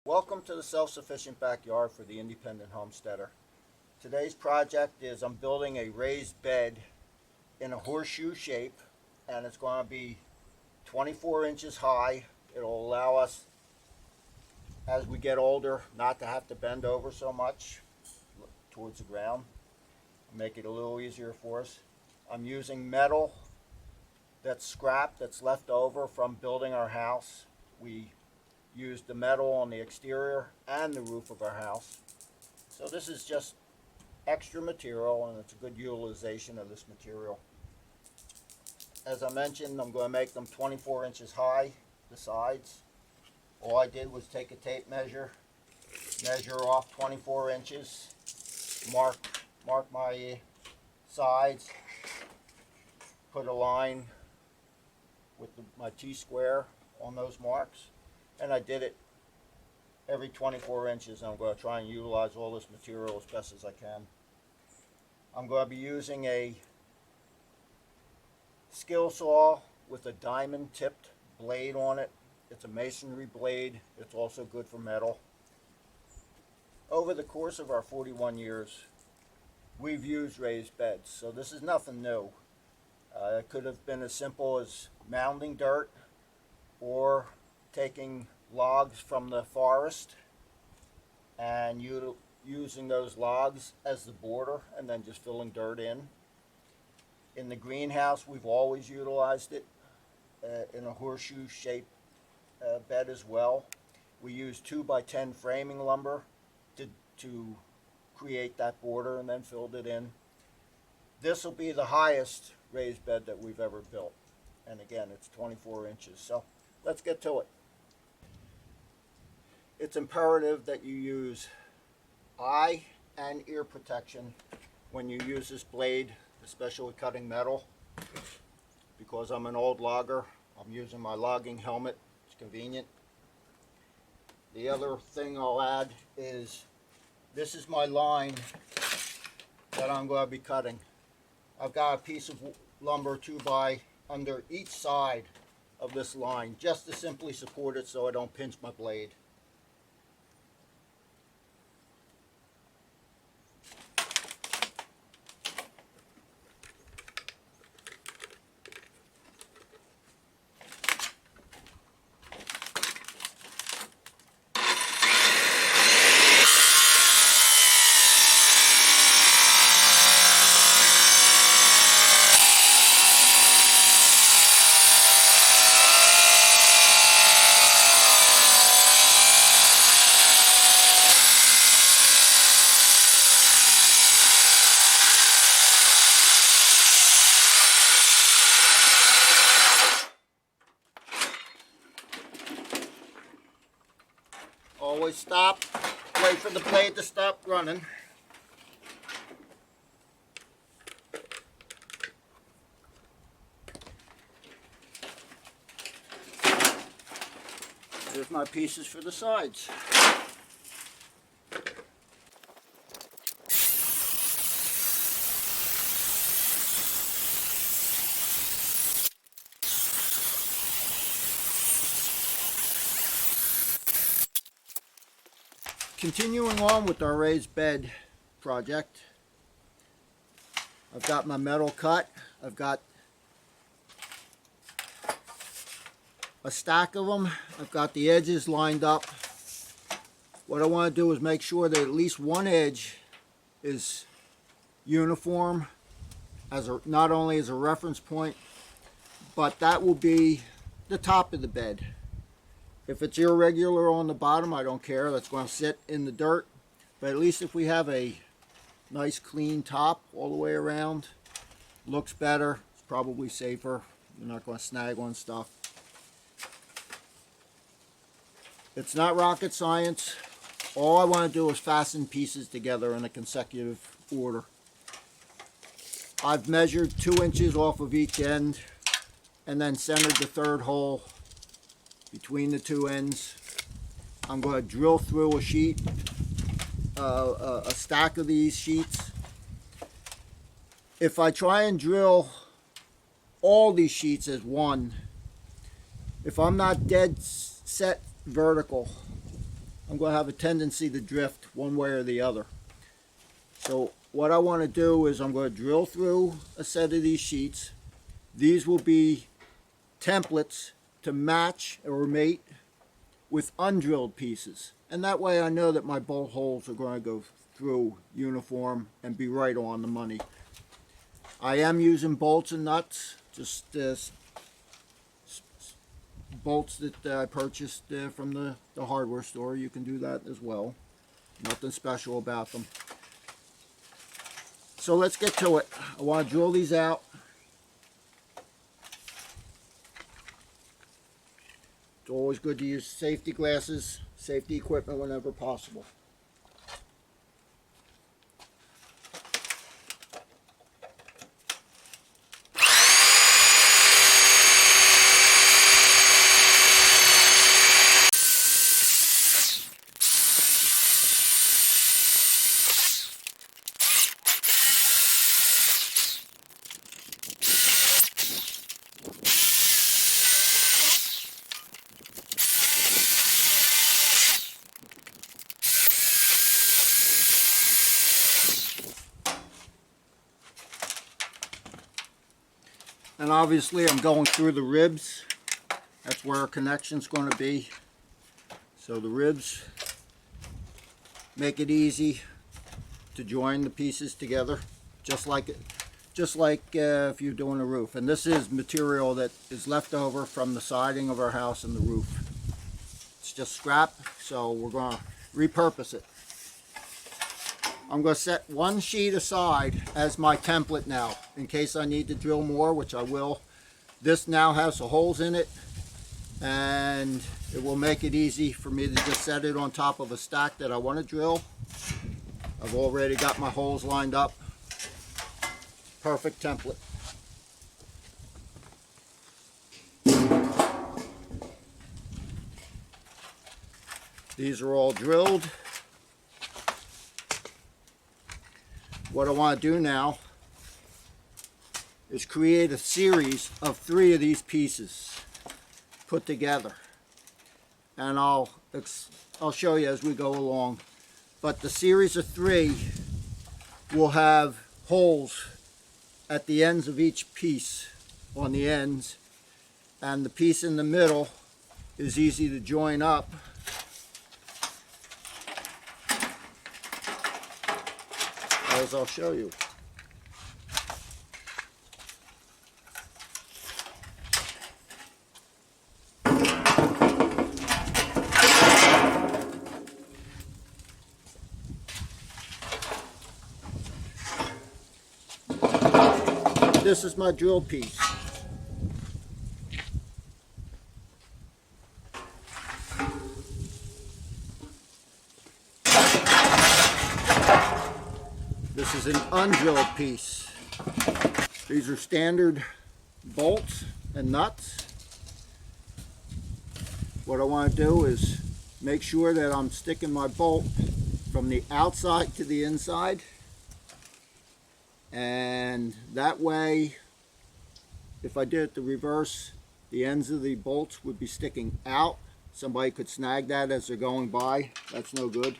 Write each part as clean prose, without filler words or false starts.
Welcome to the self-sufficient backyard for the independent homesteader. Today's project is I'm building a raised bed in a horseshoe shape, and it's going to be 24 inches high. It'll allow us, as we get older, not to have to bend over so much towards the ground. Make it a little easier for us. I'm using metal that's scrap that's left over from building our house. We used the metal on the exterior and the roof of our house. So this is just extra material, and it's a good utilization of this material. As I mentioned, I'm going to make them 24 inches high, the sides. All I did was take a tape measure off 24 inches, mark my sides, put a line with my T-square on those marks. And I did it every 24 inches. I'm going to try and utilize all this material as best as I can. I'm going to be using a skill saw with a diamond tipped blade on it. It's a masonry blade. It's also good for metal. Over the course of our 41 years, we've used raised beds, so this is nothing new. It could have been as simple as mounding dirt or taking logs from the forest and using those logs as the border and then just filling dirt in. In the greenhouse, we've always utilized it in a horseshoe shaped bed as well. We use 2x10 framing lumber to create that border and then filled it in. This will be the highest raised bed that we've ever built, and again, it's 24 inches. So let's get to it. It's imperative that you use eye and ear protection when you use this blade, especially cutting metal. Because I'm an old logger, I'm using my logging helmet. It's convenient. The other thing I'll add is this is my line that I'm going to be cutting. I've got a piece of lumber 2x under each side of this line just to simply support it so I don't pinch my blade. Always stop, wait for the blade to stop running. There's my pieces for the sides. Continuing on with our raised bed project, I've got my metal cut. I've got a stack of them. I've got the edges lined up. What I want to do is make sure that at least one edge is uniform, not only as a reference point, but that will be the top of the bed. If it's irregular on the bottom, I don't care. That's going to sit in the dirt. But at least if we have a nice clean top all the way around, looks better. It's probably safer. You're not going to snag on stuff. It's not rocket science. All I want to do is fasten pieces together in a consecutive order. I've measured 2 inches off of each end and then centered the third hole between the two ends. I'm going to drill through a sheet, a stack of these sheets. If I try and drill all these sheets as one, if I'm not dead set vertical, I'm going to have a tendency to drift one way or the other. So what I want to do is I'm going to drill through a set of these sheets. These will be templates to match or mate with undrilled pieces. And that way I know that my bolt holes are going to go through uniform and be right on the money. I am using bolts and nuts, just bolts that I purchased from the hardware store. You can do that as well. Nothing special about them. So let's get to it. I want to drill these out. It's always good to use safety glasses, safety equipment whenever possible. And obviously I'm going through the ribs. That's where our connection's going to be. So the ribs make it easy to join the pieces together, just like if you're doing a roof. And this is material that is left over from the siding of our house and the roof. It's just scrap, so we're going to repurpose it. I'm going to set one sheet aside as my template now, in case I need to drill more, which I will. This now has the holes in it, and it will make it easy for me to just set it on top of a stack that I want to drill. I've already got my holes lined up. Perfect template. These are all drilled. What I want to do now is create a series of 3 of these pieces put together, and I'll show you as we go along. But the series of 3 will have holes at the ends of each piece, on the ends, and the piece in the middle is easy to join up. As I'll show you. This is my drill piece. This is an undrilled piece. These are standard bolts and nuts. What I want to do is make sure that I'm sticking my bolt from the outside to the inside, and that way, if I did it the reverse, the ends of the bolts would be sticking out. Somebody could snag that as they're going by. That's no good.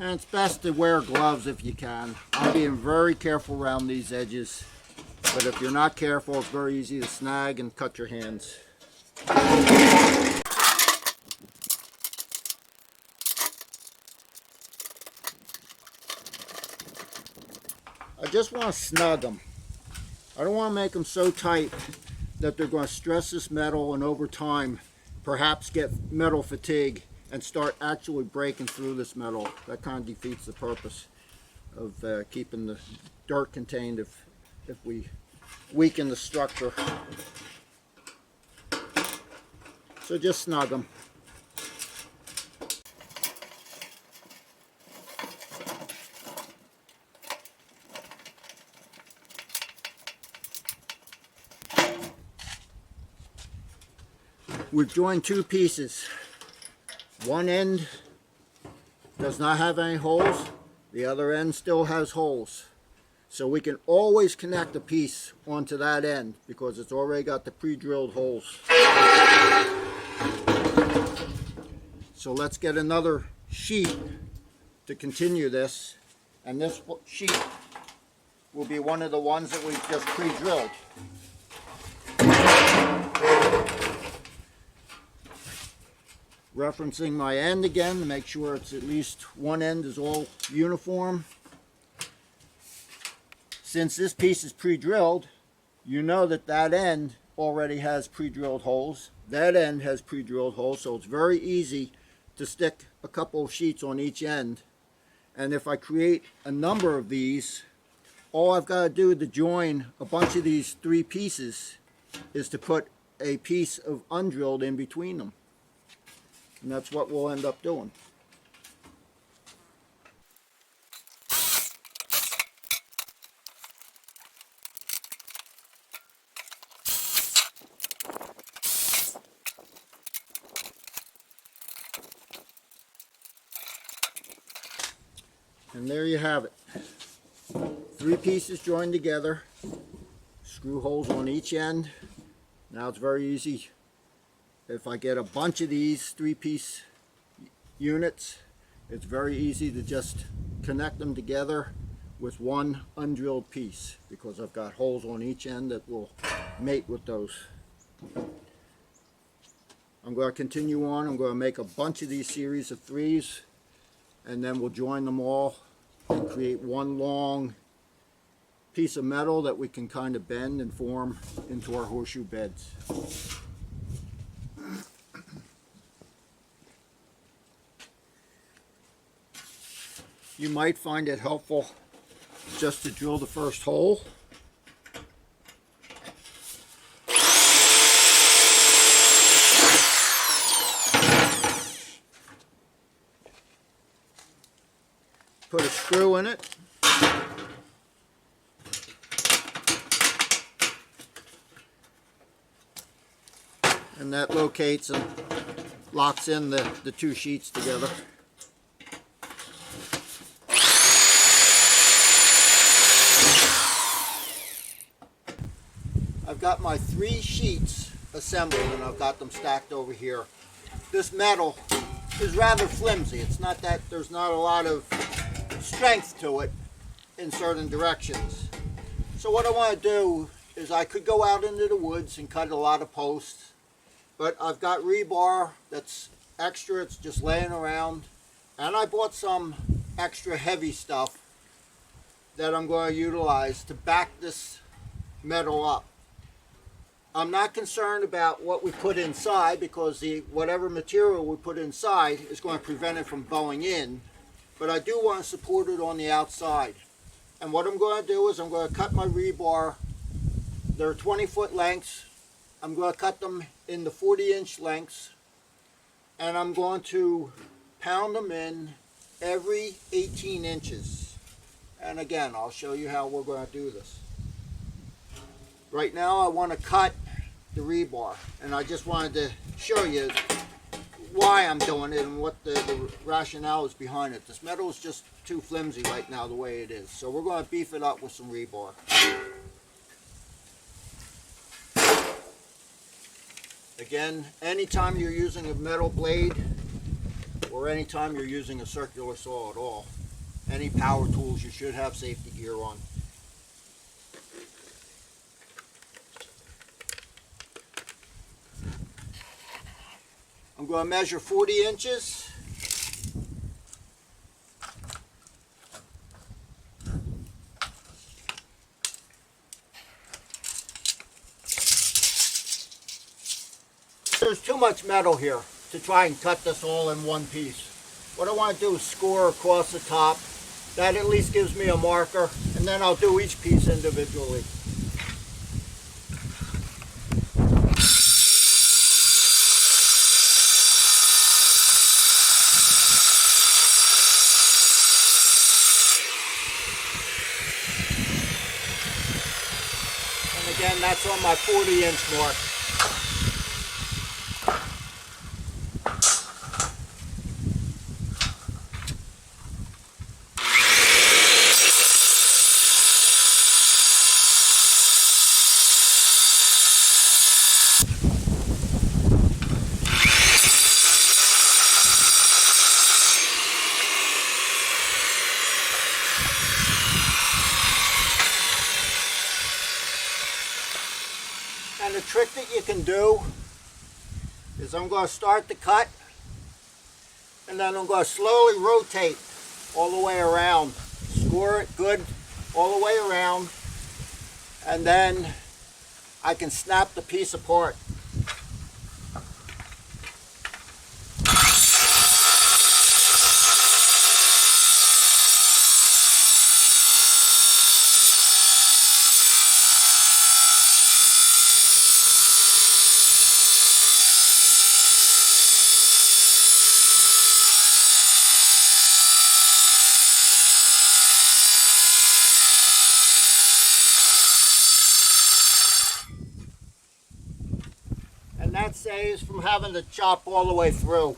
And it's best to wear gloves if you can. I'm being very careful around these edges, but if you're not careful, it's very easy to snag and cut your hands. I just want to snug them. I don't want to make them so tight that they're going to stress this metal, and over time perhaps get metal fatigue and start actually breaking through this metal. That kind of defeats the purpose of keeping the dirt contained if we weaken the structure. So just snug them. We've joined two pieces. One end does not have any holes. The other end still has holes. So we can always connect a piece onto that end because it's already got the pre-drilled holes. So let's get another sheet to continue this. And this sheet will be one of the ones that we just pre-drilled. Referencing my end again to make sure it's at least one end is all uniform. Since this piece is pre-drilled, you know that that end already has pre-drilled holes. That end has pre-drilled holes, so it's very easy to stick a couple of sheets on each end. And if I create a number of these, all I've got to do to join a bunch of these three pieces is to put a piece of undrilled in between them. And that's what we'll end up doing. And there you have it. Three pieces joined together, screw holes on each end. Now it's very easy. If I get a bunch of these three-piece units, it's very easy to just connect them together with one undrilled piece because I've got holes on each end that will mate with those. I'm going to continue on. I'm going to make a bunch of these series of threes, and then we'll join them all and create one long piece of metal that we can kind of bend and form into our horseshoe beds. You might find it helpful just to drill the first hole. Put a screw in it. And that locates and locks in the two sheets together. I've got my three sheets assembled and I've got them stacked over here. This metal is rather flimsy. It's not that there's not a lot of strength to it in certain directions. So what I want to do is I could go out into the woods and cut a lot of posts, but I've got rebar that's extra, it's just laying around, and I bought some extra heavy stuff that I'm going to utilize to back this metal up. I'm not concerned about what we put inside because whatever material we put inside is going to prevent it from bowing in, but I do want to support it on the outside. And what I'm going to do is I'm going to cut my rebar. They're 20-foot lengths. I'm going to cut them in the 40-inch lengths, and I'm going to pound them in every 18 inches. And again, I'll show you how we're going to do this. Right now I want to cut the rebar, and I just wanted to show you why I'm doing it and what the rationale is behind it. This metal is just too flimsy right now the way it is, so we're going to beef it up with some rebar. Again, anytime you're using a metal blade or anytime you're using a circular saw at all, any power tools, you should have safety gear on. I'm going to measure 40 inches. There's too much metal here to try and cut this all in one piece. What I want to do is score across the top. That at least gives me a marker, and then I'll do each piece individually. And again, that's on my 40-inch mark. a trick that you can do is I'm going to start the cut, and then I'm going to slowly rotate all the way around. Score it good all the way around, and then I can snap the piece apart. And that saves from having to chop all the way through.